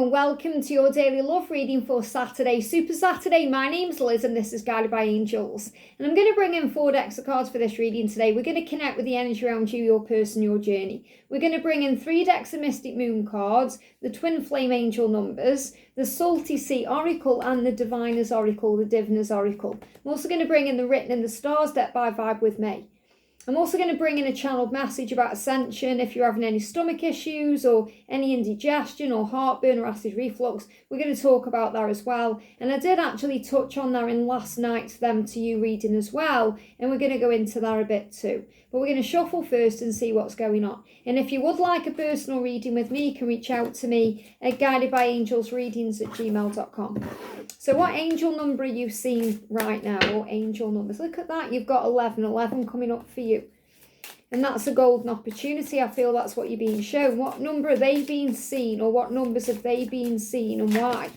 and welcome to your daily love reading for Saturday, Super Saturday. My name's Liz and this is Guided by Angels. And I'm going to bring in 4 decks of cards for this reading today. We're going to connect with the energy around you, your person, your journey. We're going to bring in 3 decks of Mystic Moon cards, the Twin Flame Angel numbers, the Salty Sea Oracle and the Diviner's Oracle, the Diviner's Oracle. I'm also going to bring in the Written in the Stars deck by Vibe with May. I'm also going to bring in a channeled message about Ascension. If you're having any stomach issues or any indigestion or heartburn or acid reflux, we're going to talk about that as well. And I did actually touch on that in last night's Them to You reading as well. And we're going to go into that a bit too. But we're going to shuffle first and see what's going on. And if you would like a personal reading with me, you can reach out to me at guidedbyangelsreadings@gmail.com. So what angel number are you seeing right now? Or angel numbers? Look at that. You've got 11 coming up for you. And that's a golden opportunity. I feel that's what you're being shown. What number are they being seen? Or what numbers have they been seen and why?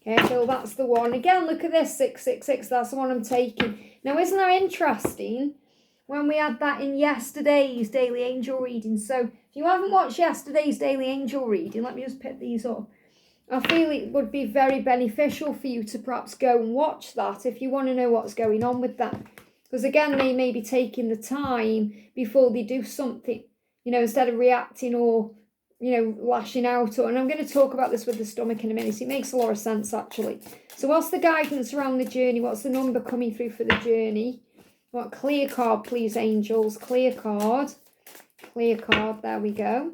Okay, I feel that's the one. Again, look at this, 666. That's the one I'm taking. Now, isn't that interesting? When we had that in yesterday's daily angel reading. So if you haven't watched yesterday's daily angel reading, let me just pick these up. I feel it would be very beneficial for you to perhaps go and watch that if you want to know what's going on with that. Because again, they may be taking the time before they do something, instead of reacting or, lashing out. And I'm going to talk about this with the stomach in a minute. It makes a lot of sense, actually. So what's the guidance around the journey? What's the number coming through for the journey? What clear card, please, angels? Clear card. Clear card. There we go.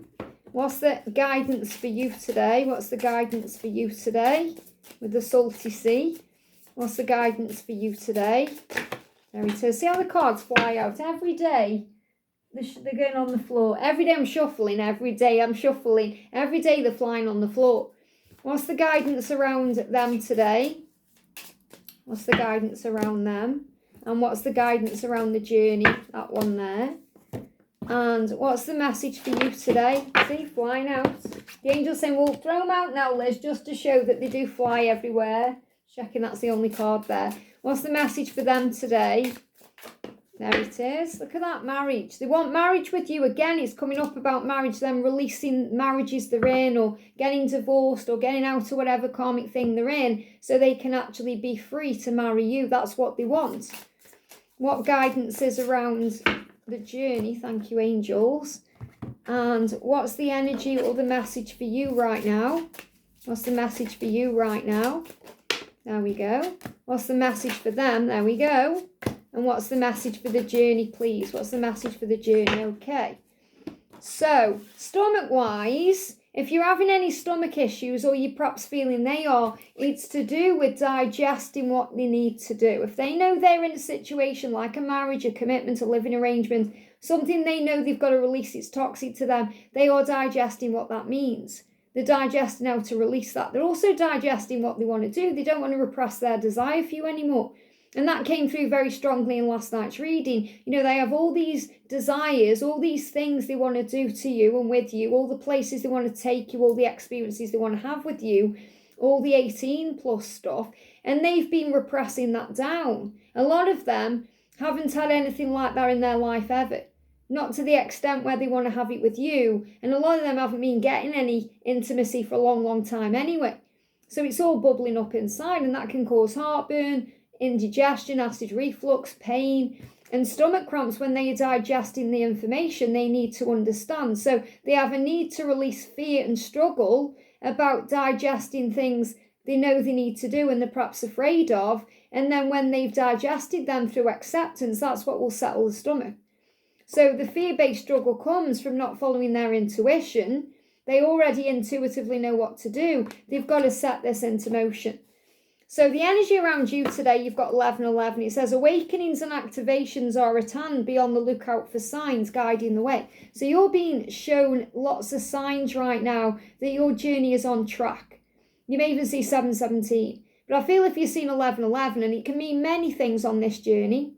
What's the guidance for you today? What's the guidance for you today with the Salty Sea? What's the guidance for you today? There it is. See how the cards fly out every day. They're going on the floor. Every day I'm shuffling. Every day I'm shuffling. Every day they're flying on the floor. What's the guidance around them today? What's the guidance around them? And what's the guidance around the journey? That one there. And what's the message for you today? See, flying out. The angel's saying, well, throw them out now, Liz, just to show that they do fly everywhere. Checking that's the only card there. What's the message for them today? There it is. Look at that, marriage. They want marriage with you. Again, it's coming up about marriage, them releasing marriages they're in or getting divorced or getting out of whatever karmic thing they're in so they can actually be free to marry you. That's what they want. What guidance is around the journey? Thank you, angels. And what's the energy or the message for you right now? What's the message for you right now? There we go. What's the message for them? There we go. And what's the message for the journey, please? What's the message for the journey? Okay. So, stomach-wise, if you're having any stomach issues or you're perhaps feeling they are, it's to do with digesting what they need to do. If they know they're in a situation like a marriage, a commitment, a living arrangement, something they know they've got to release, it's toxic to them, they are digesting what that means. They're digesting how to release that. They're also digesting what they want to do. They don't want to repress their desire for you anymore. And that came through very strongly in last night's reading. They have all these desires, all these things they want to do to you and with you, all the places they want to take you, all the experiences they want to have with you, all the 18 plus stuff. And they've been repressing that down. A lot of them haven't had anything like that in their life ever. Not to the extent where they want to have it with you. And a lot of them haven't been getting any intimacy for a long, long time anyway. So it's all bubbling up inside and that can cause heartburn, indigestion, acid reflux, pain, and stomach cramps when they are digesting the information they need to understand. So they have a need to release fear and struggle about digesting things they know they need to do and they're perhaps afraid of. And then when they've digested them through acceptance, that's what will settle the stomach. So the fear-based struggle comes from not following their intuition. They already intuitively know what to do. They've got to set this into motion. So the energy around you today, you've got 11. It says awakenings and activations are at hand. Be on the lookout for signs guiding the way. So you're being shown lots of signs right now that your journey is on track. You may even see 717. But I feel if you're seeing 11, and it can mean many things on this journey,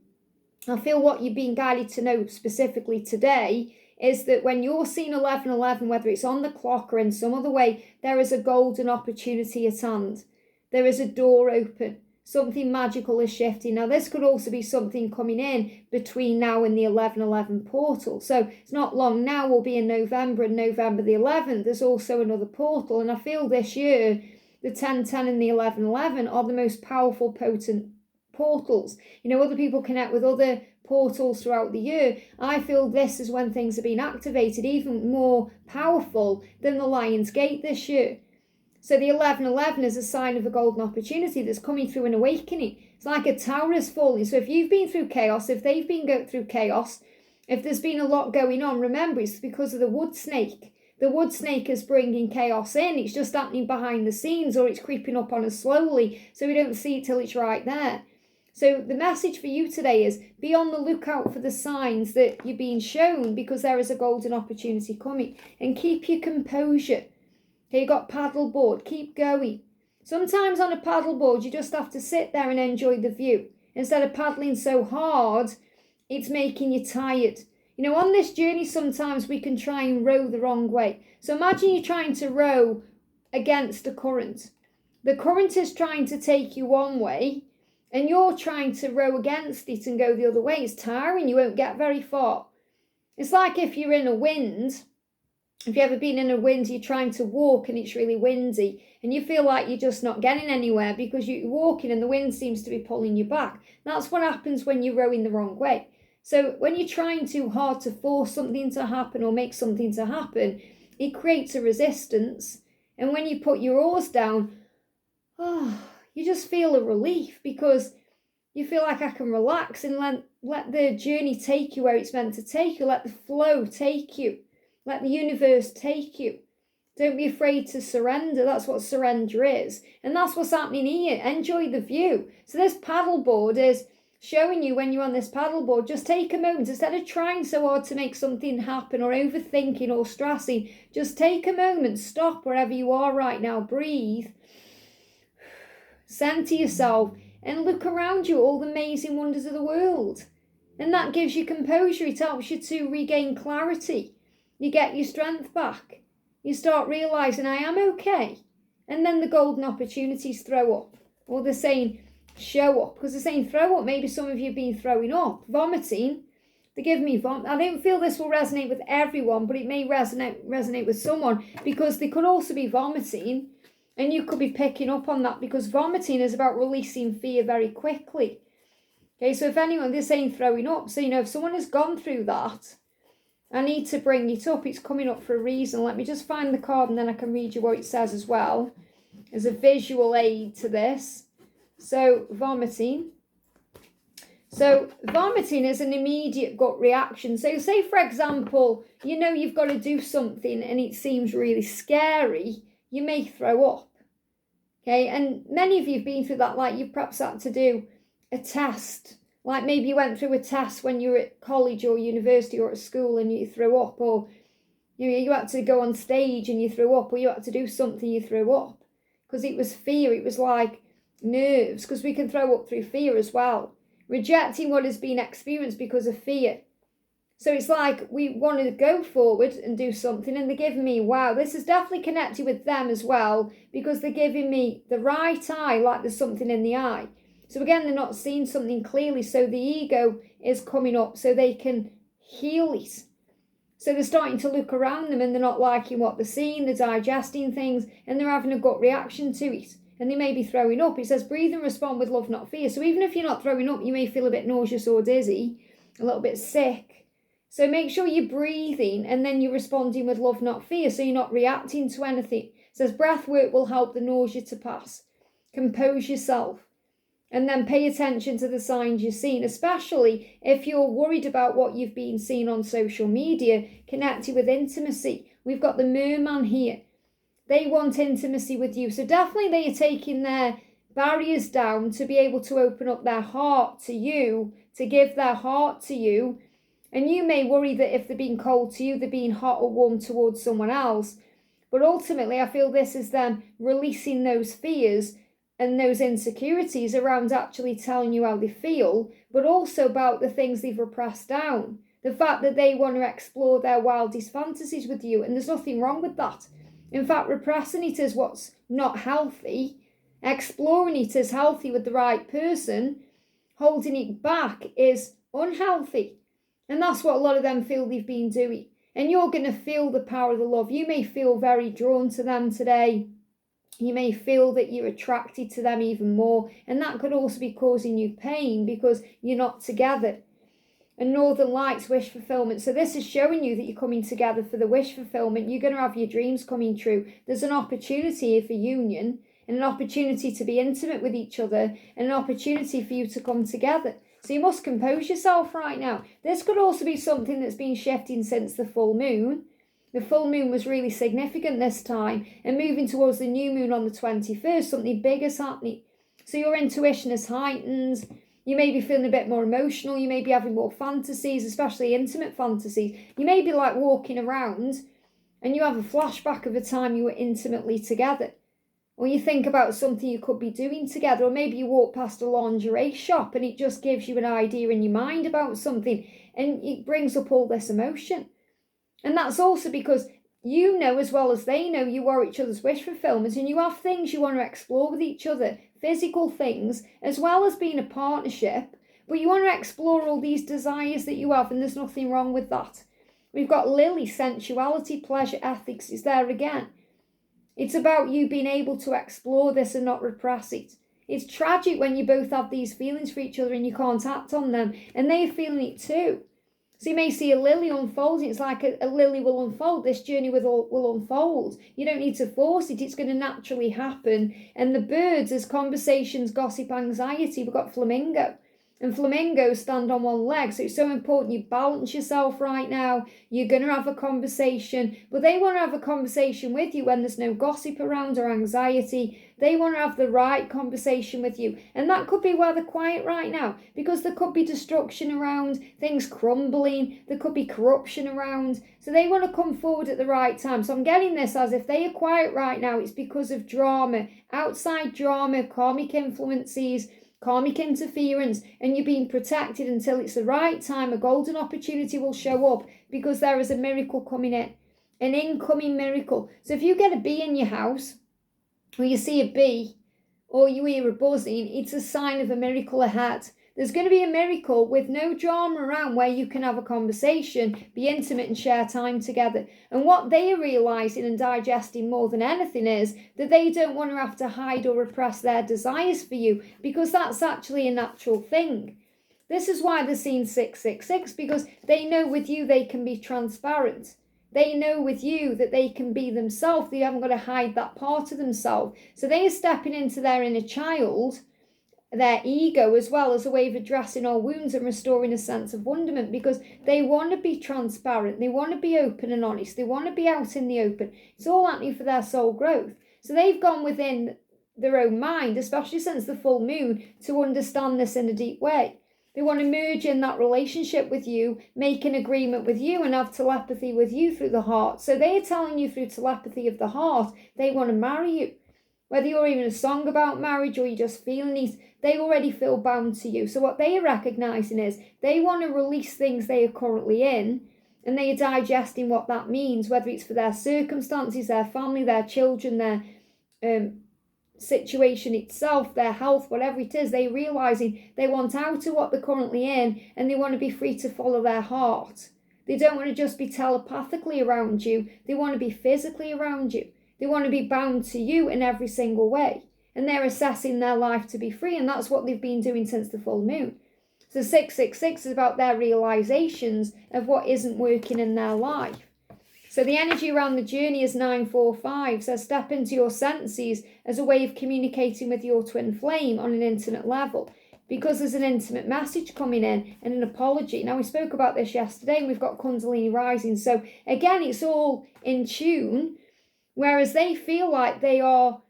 I feel what you're being guided to know specifically today is that when you're seeing 11, whether it's on the clock or in some other way, there is a golden opportunity at hand. There is a door open. something magical is shifting. Now, this could also be something coming in between now and the 11/11 portal. So it's not long now, we'll be in November, and November the 11th, there's also another portal. And I feel this year, the 10/10 and the 11/11 are the most powerful, potent portals. Other people connect with other portals throughout the year. I feel this is when things are being activated, even more powerful than the Lion's Gate this year. So the 11/11 is a sign of a golden opportunity that's coming through an awakening. It's like a tower is falling. So if you've been through chaos, if they've been going through chaos, if there's been a lot going on, remember, it's because of the wood snake. The wood snake is bringing chaos in. It's just happening behind the scenes, or it's creeping up on us slowly, so we don't see it till it's right there. So the message for you today is be on the lookout for the signs that you're being shown, because there is a golden opportunity coming. And keep your composure. Okay, you got paddleboard, keep going. Sometimes on a paddleboard, you just have to sit there and enjoy the view. Instead of paddling so hard, it's making you tired. On this journey, sometimes we can try and row the wrong way. So imagine you're trying to row against the current. The current is trying to take you one way, and you're trying to row against it and go the other way. It's tiring, you won't get very far. It's like if you're in a wind. If you've ever been in a wind, you're trying to walk and it's really windy, and you feel like you're just not getting anywhere because you're walking and the wind seems to be pulling you back. That's what happens when you're rowing the wrong way. So when you're trying too hard to force something to happen or make something to happen, it creates a resistance. And when you put your oars down, you just feel a relief, because you feel like I can relax and let the journey take you where it's meant to take you. Let the flow take you. Let the universe take you. Don't be afraid to surrender. That's what surrender is. And that's what's happening here. Enjoy the view. So this paddleboard is showing you, when you're on this paddleboard, just take a moment. Instead of trying so hard to make something happen or overthinking or stressing, just take a moment. Stop wherever you are right now. Breathe. Center yourself and look around you, all the amazing wonders of the world. And that gives you composure. It helps you to regain clarity. You get your strength back. You start realising, I am okay. And then the golden opportunities throw up. Or they're saying, show up. Because they're saying throw up. Maybe some of you have been throwing up. Vomiting. They give me vomit. I don't feel this will resonate with everyone, but it may resonate with someone. Because they could also be vomiting. And you could be picking up on that. Because vomiting is about releasing fear very quickly. Okay, so if anyone, they're saying throwing up. So, if someone has gone through that, I need to bring it up. It's coming up for a reason. Let me just find the card and then I can read you what it says as well. As a visual aid to this. So, vomiting. So, vomiting is an immediate gut reaction. So, say for example, you've got to do something and it seems really scary. You may throw up. Okay, and many of you have been through that, like you've perhaps had to do a test. Like maybe you went through a test when you were at college or university or at school and you threw up, or you had to go on stage and you threw up, or you had to do something, you threw up. Because it was fear, it was like nerves, because we can throw up through fear as well. Rejecting what has been experienced because of fear. So it's like we want to go forward and do something, and they're giving me, wow, this is definitely connected with them as well, because they're giving me the right eye, like there's something in the eye. So again, they're not seeing something clearly, so the ego is coming up so they can heal it. So they're starting to look around them and they're not liking what they're seeing, they're digesting things, and they're having a gut reaction to it. And they may be throwing up. It says, breathe and respond with love, not fear. So even if you're not throwing up, you may feel a bit nauseous or dizzy, a little bit sick. So make sure you're breathing and then you're responding with love, not fear, so you're not reacting to anything. It says, breath work will help the nausea to pass. Compose yourself. And then pay attention to the signs you're seeing, especially if you're worried about what you've been seeing on social media, connected with intimacy. We've got the merman here. They want intimacy with you. So definitely they are taking their barriers down to be able to open up their heart to you, to give their heart to you. And you may worry that if they're being cold to you, they're being hot or warm towards someone else. But ultimately, I feel this is them releasing those fears and those insecurities around actually telling you how they feel, but also about the things they've repressed down. The fact that they want to explore their wildest fantasies with you, and there's nothing wrong with that. In fact, repressing it is what's not healthy, Exploring it is healthy with the right person. Holding it back is unhealthy. And that's what a lot of them feel they've been doing. And you're going to feel the power of the love. You may feel very drawn to them today. You may feel that you're attracted to them even more. And that could also be causing you pain because you're not together. And Northern Lights wish fulfillment. So this is showing you that you're coming together for the wish fulfillment. You're going to have your dreams coming true. There's an opportunity here for union and an opportunity to be intimate with each other and an opportunity for you to come together. So you must compose yourself right now. This could also be something that's been shifting since the full moon. The full moon was really significant this time. And moving towards the new moon on the 21st, something big is happening. So your intuition is heightened. You may be feeling a bit more emotional. You may be having more fantasies, especially intimate fantasies. You may be like walking around and you have a flashback of a time you were intimately together. Or you think about something you could be doing together. Or maybe you walk past a lingerie shop and it just gives you an idea in your mind about something. And it brings up all this emotion. And that's also because you know as well as they know you are each other's wish fulfillment. And you have things you want to explore with each other. Physical things as well as being a partnership. But you want to explore all these desires that you have. And there's nothing wrong with that. We've got Lily, sensuality, pleasure, ethics is there again. It's about you being able to explore this and not repress it. It's tragic when you both have these feelings for each other and you can't act on them. And they're feeling it too. So you may see a lily unfolding. It's like a lily will unfold. This journey will unfold. You don't need to force it. It's going to naturally happen. And the birds, as conversations, gossip, anxiety, we've got flamingo. And flamingos stand on one leg. So it's so important you balance yourself right now. You're going to have a conversation. But they want to have a conversation with you when there's no gossip around or anxiety. They want to have the right conversation with you. And that could be why they're quiet right now. Because there could be destruction around, things crumbling. There could be corruption around. So they want to come forward at the right time. So I'm getting this as if they are quiet right now, it's because of drama. Outside drama, karmic influences, karmic interference, and you're being protected until it's the right time. A golden opportunity will show up because there is a miracle coming in, an incoming miracle. So if you get a bee in your house, or you see a bee, or you hear a buzzing, it's a sign of a miracle ahead. There's going to be a miracle with no drama around where you can have a conversation, be intimate and share time together. And what they are realising and digesting more than anything is that they don't want to have to hide or repress their desires for you because that's actually a natural thing. This is why they're seeing 666 because they know with you they can be transparent. They know with you that they can be themselves. They haven't got to hide that part of themselves. So they are stepping into their inner child, their ego, as well as a way of addressing all wounds and restoring a sense of wonderment because they want to be transparent. They want to be open and honest. They want to be out in the open. It's all happening for their soul growth. So they've gone within their own mind, especially since the full moon, to understand this in a deep way. They want to merge in that relationship with you, make an agreement with you and have telepathy with you through the heart. So they are telling you through telepathy of the heart, they want to marry you. Whether you're even a song about marriage or you're just feeling these, they already feel bound to you. So what they are recognising is they want to release things they are currently in and they are digesting what that means, whether it's for their circumstances, their family, their children, their situation itself, their health, whatever it is. They're realising they want out of what they're currently in and they want to be free to follow their heart. They don't want to just be telepathically around you. They want to be physically around you. They want to be bound to you in every single way. And they're assessing their life to be free. And that's what they've been doing since the full moon. So 666 is about their realizations of what isn't working in their life. So the energy around the journey is 945. So step into your senses as a way of communicating with your twin flame on an intimate level. Because there's an intimate message coming in and an apology. Now we spoke about this yesterday and we've got Kundalini rising. So again, it's all in tune. Whereas they feel like they are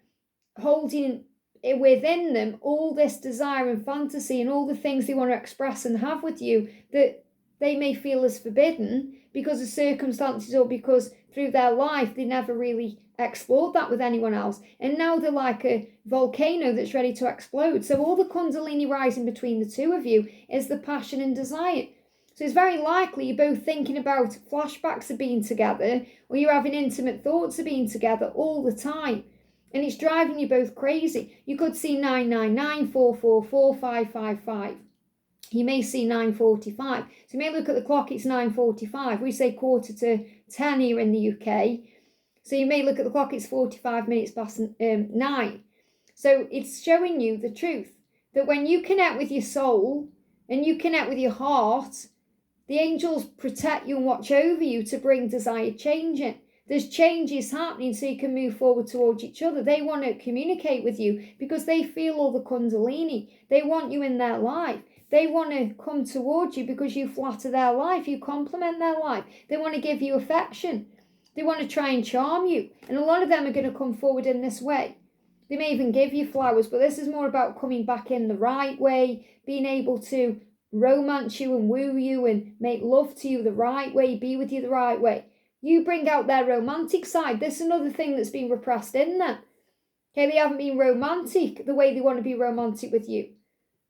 holding within them all this desire and fantasy and all the things they want to express and have with you that they may feel as forbidden because of circumstances or because through their life they never really explored that with anyone else. And now they're like a volcano that's ready to explode. So all the Kundalini rising between the two of you is the passion and desire. So it's very likely you're both thinking about flashbacks of being together or you're having intimate thoughts of being together all the time. And it's driving you both crazy. You could see 999, 444, 555. You may see 9:45. So you may look at the clock, it's 9:45. We say 9:45 here in the UK. So you may look at the clock, it's 45 minutes past 9. So it's showing you the truth. That when you connect with your soul and you connect with your heart, the angels protect you and watch over you to bring desired change in. There's changes happening so you can move forward towards each other. They want to communicate with you because they feel all the Kundalini. They want you in their life. They want to come towards you because you flatter their life. You compliment their life. They want to give you affection. They want to try and charm you. And a lot of them are going to come forward in this way. They may even give you flowers, but this is more about coming back in the right way, being able to romance you and woo you and make love to you the right way, be with you the right way. You bring out their romantic side. This is another thing that's been repressed in them. Okay, they haven't been romantic the way they want to be romantic with you.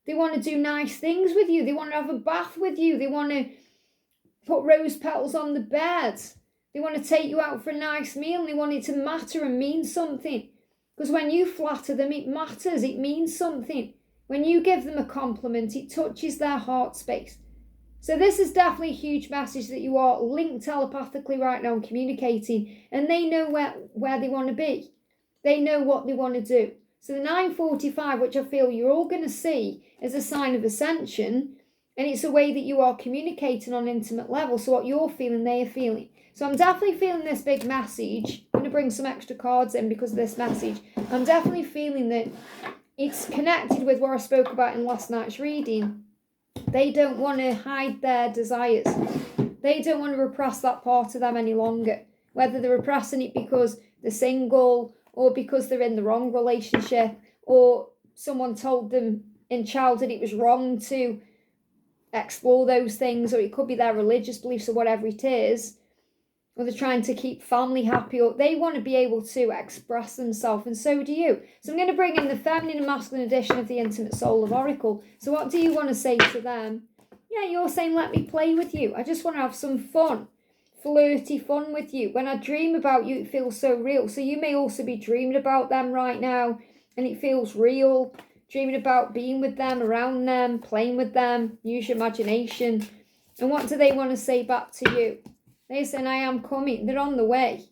They want to do nice things with you. They want to have a bath with you. They want to put rose petals on the bed. They want to take you out for a nice meal. They want it to matter and mean something. Because when you flatter them, it matters. It means something. When you give them a compliment, it touches their heart space. So this is definitely a huge message that you are linked telepathically right now and communicating. And they know where they want to be. They know what they want to do. So the 9:45, which I feel you're all going to see as a sign of ascension, and it's a way that you are communicating on an intimate level. So what you're feeling, they are feeling. So I'm definitely feeling this big message. I'm going to bring some extra cards in because of this message. I'm definitely feeling that it's connected with what I spoke about in last night's reading. They don't want to hide their desires. They don't want to repress that part of them any longer. Whether they're repressing it because they're single or because they're in the wrong relationship or someone told them in childhood it was wrong to explore those things, or it could be their religious beliefs or whatever it is, or they're trying to keep family happy, or they want to be able to express themselves, and so do you. So I'm going to bring in the feminine and masculine edition of the Intimate Soul of Oracle. So what do you want to say to them? Yeah, you're saying, let me play with you. I just want to have some fun, flirty fun with you. When I dream about you, it feels so real. So you may also be dreaming about them right now, and it feels real. Dreaming about being with them, around them, playing with them. Use your imagination. And what do they want to say back to you? They're saying, I am coming. They're on the way.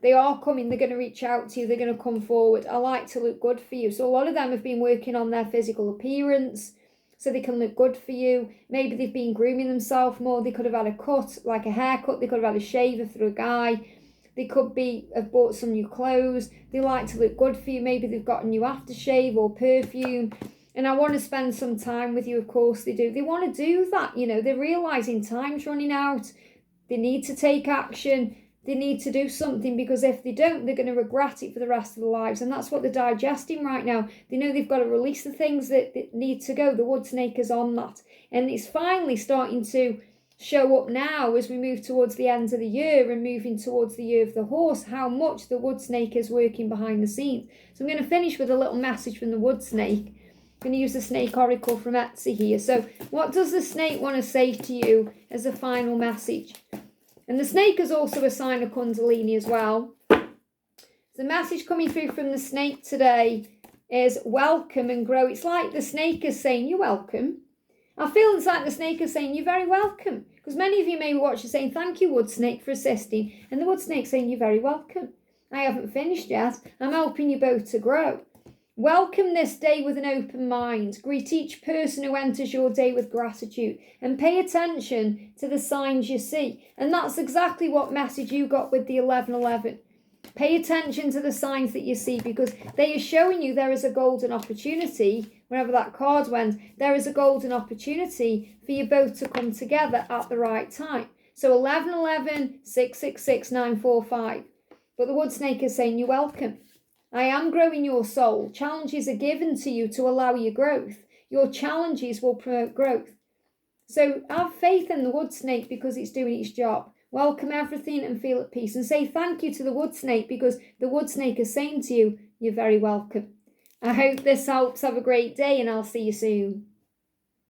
They are coming. They're going to reach out to you. They're going to come forward. I like to look good for you. So a lot of them have been working on their physical appearance so they can look good for you. Maybe they've been grooming themselves more. They could have had a cut, like a haircut. They could have had a shaver through a guy. They could have bought some new clothes. They like to look good for you. Maybe they've got a new aftershave or perfume. And I want to spend some time with you. Of course they do. They want to do that. You know, they're realising time's running out. They need to take action. They need to do something, because if they don't, they're going to regret it for the rest of their lives. And that's what they're digesting right now. They know they've got to release the things that need to go. The wood snake is on that. And it's finally starting to show up now as we move towards the end of the year and moving towards the year of the horse, how much the wood snake is working behind the scenes. So I'm going to finish with a little message from the wood snake. I'm going to use the snake oracle from Etsy here. So what does the snake want to say to you as a final message? And the snake is also a sign of Kundalini as well. The message coming through from the snake today is welcome and grow. It's like the snake is saying, you're welcome. I feel it's like the snake is saying, you're very welcome. Because many of you may be watching saying, thank you, wood snake, for assisting. And the wood snake saying, you're very welcome. I haven't finished yet. I'm helping you both to grow. Welcome this day with an open mind. Greet each person who enters your day with gratitude. And pay attention to the signs you see. And that's exactly what message you got with the 1111. Pay attention to the signs that you see, because they are showing you there is a golden opportunity. Wherever that card went, there is a golden opportunity for you both to come together at the right time. So 1111, 666, 945. But the wood snake is saying, you're welcome. I am growing your soul. Challenges are given to you to allow your growth. Your challenges will promote growth. So have faith in the wood snake because it's doing its job. Welcome everything and feel at peace. And say thank you to the wood snake, because the wood snake is saying to you, you're very welcome. I hope this helps. Have a great day, and I'll see you soon.